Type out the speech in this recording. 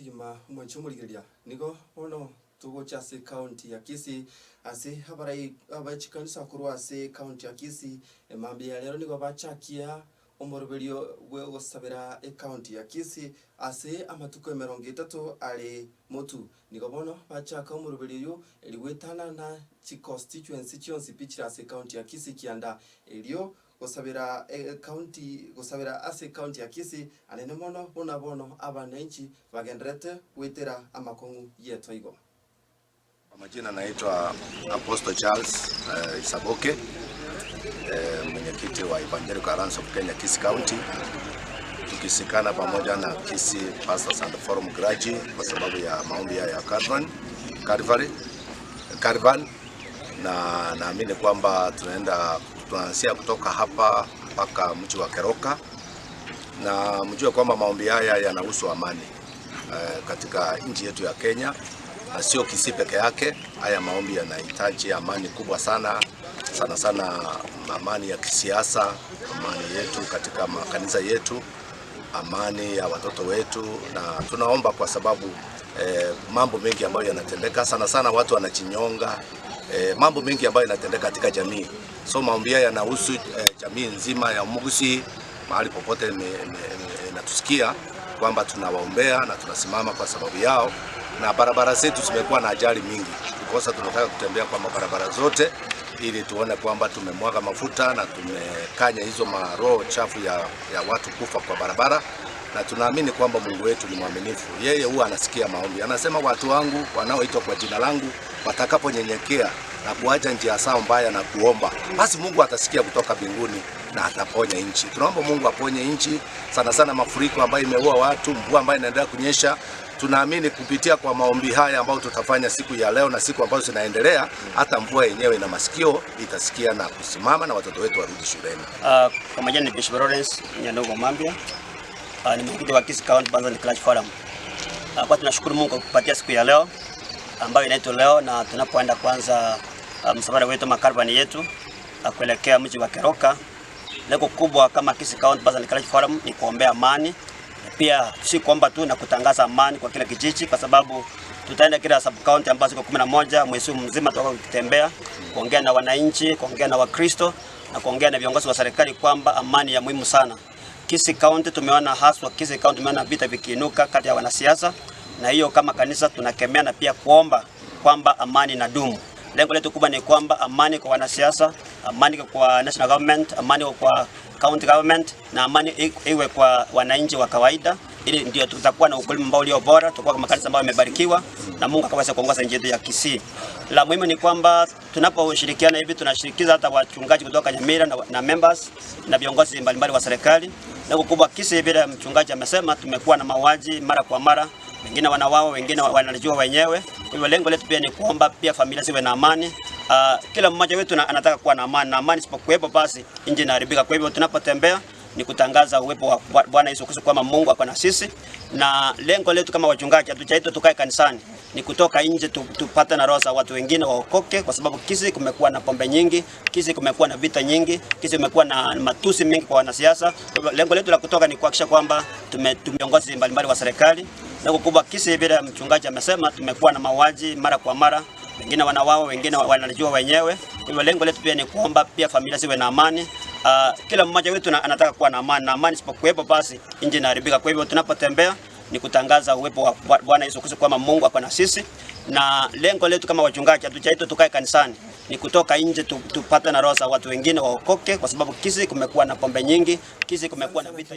Tima mwanchomurigiria nigo ono tugocha se county ya Kisii ase abachikanisa kurwa ase county ya Kisii emambia lero nigo bachakia omoroberio gwe gosabira county ya Kisii ase amatuko 30 ari motu nigo bono bachaka omoroberio eliwetana na constituency chionsi pichira ase county ya Kisii kianda elio gosabira ase county ya Kisii anene mono bono abananchi bagendrete wetera amakongu yeto igo. Majina naitwa Apostle Charles Isaboke, mwenyekiti wa Evangelical Alliance of Kenya Kisii County, tukisikana pamoja na Kisii Pastors and Forum Graji kwa sababu ya maombi ya Caravan, na naamini kwamba tunaanzia kutoka hapa mpaka mji wa Keroka, na mjue kwamba maombi haya yanahusu amani katika nchi yetu ya Kenya, na sio Kisii peke yake. Haya maombi yanahitaji amani kubwa sana amani ya kisiasa, amani yetu katika makanisa yetu, amani ya watoto wetu, na tunaomba kwa sababu mambo mengi ambayo yanatendeka sana watu wanachinyonga, mambo mengi ambayo yanatendeka katika jamii. So maombi haya yanahusu jamii nzima ya Mugusi, mahali popote natusikia kwamba tunawaombea na tunasimama kwa sababu yao. Na barabara zetu zimekuwa na ajali mingi, because tunataka kutembea kwa barabara zote ili tuone kwamba tumemwaga mafuta na tumekanya hizo maroho chafu ya watu kufa kwa barabara, na tunaamini kwamba Mungu wetu ni mwaminifu. Yeye huwa anasikia maombi. Anasema watu wangu wanaoitwa kwa jina langu watakaponyenyekea na kuacha njia zao mbaya na kuomba, basi Mungu atasikia kutoka mbinguni na ataponya nchi. Tunaomba Mungu aponye nchi, sana mafuriko ambayo imeua watu, mvua ambayo inaendelea kunyesha. Tunaamini kupitia kwa maombi haya ambayo tutafanya siku ya leo na siku ambazo zinaendelea, hata mvua yenyewe na masikio itasikia na kusimama na watoto wetu warudi shuleni. Kwa majina ni Bishop Lawrence Nyandogo Mambia, ni mwenyekiti wa Kisii County Pastors and Graji Forum. Kwa tunashukuru Mungu kwa kupatia siku ya leo ambayo inaitwa leo, na tunapoenda kwanza msafara wetu makarabani yetu kuelekea mji wa Keroka. Lengo kubwa kama Kisii County Pastors and Graji Forum ni kuombea amani, pia si kuomba tu na kutangaza amani kwa kila kijiji, kwa sababu tutaenda kila sub county ambazo ziko 11 mwezi mzima, tukitembea kuongea na wananchi, kuongea na Wakristo na kuongea na viongozi wa serikali kwamba amani ya muhimu sana. Kisii County tumeona haswa Kisii County tumeona vita vikiinuka kati ya wanasiasa, na hiyo kama kanisa tunakemea na pia kuomba kwamba amani na dumu. Lengo letu kubwa ni kwamba amani kwa wanasiasa, amani kwa national government, amani kwa county government, na amani iwe kwa wananchi wa kawaida, ili ndio tutakuwa na ukulima ambao ulio bora, tutakuwa kama kanisa ambao yamebarikiwa na Mungu akaweza kuongoza nchi yetu ya Kisii. La muhimu ni kwamba tunaposhirikiana hivi tunashirikiza hata wachungaji kutoka Nyamira na members na viongozi mbalimbali wa serikali. Lengo kubwa Kisii, vile mchungaji amesema, tumekuwa na mauaji mara kwa mara, wengine wanawao, wengine wanajua wenyewe. Kwa hivyo lengo letu pia ni kuomba pia familia ziwe na amani. Kila mmoja wetu anataka kuwa na amani, na amani isipokuwepo basi nchi inaharibika. Kwa hivyo tunapotembea ni kutangaza uwepo wa Bwana Yesu Kristo kwamba Mungu ako na sisi, na lengo letu kama wachungaji hatujaitwa tukae kanisani, ni kutoka nje tupate na roho za watu wengine waokoke, kwa sababu Kisii kumekuwa na pombe nyingi, Kisii kumekuwa na vita nyingi, Kisii kumekuwa na matusi mengi kwa wanasiasa. Lengo letu la kutoka ni kuhakikisha kwamba viongozi mbalimbali wa serikali. Lengo kubwa Kisii, vile mchungaji amesema, tumekuwa na mauaji mara kwa mara, wengine wanawao, wengine wanajua wenyewe. Kwa hivyo lengo letu pia ni kuomba pia familia ziwe na amani. Kila mmoja wetu anataka kuwa na amani, na amani isipokuwepo basi nchi inaharibika. Kwa hivyo tunapotembea ni kutangaza uwepo wa Bwana Yesu Kristo kwamba Mungu ako na sisi, na lengo letu kama wachungaji hatujaitwa tukae kanisani, ni kutoka nje tupate na roho za watu wengine waokoke, kwa sababu Kisii kumekuwa na pombe nyingi, Kisii kumekuwa na vita.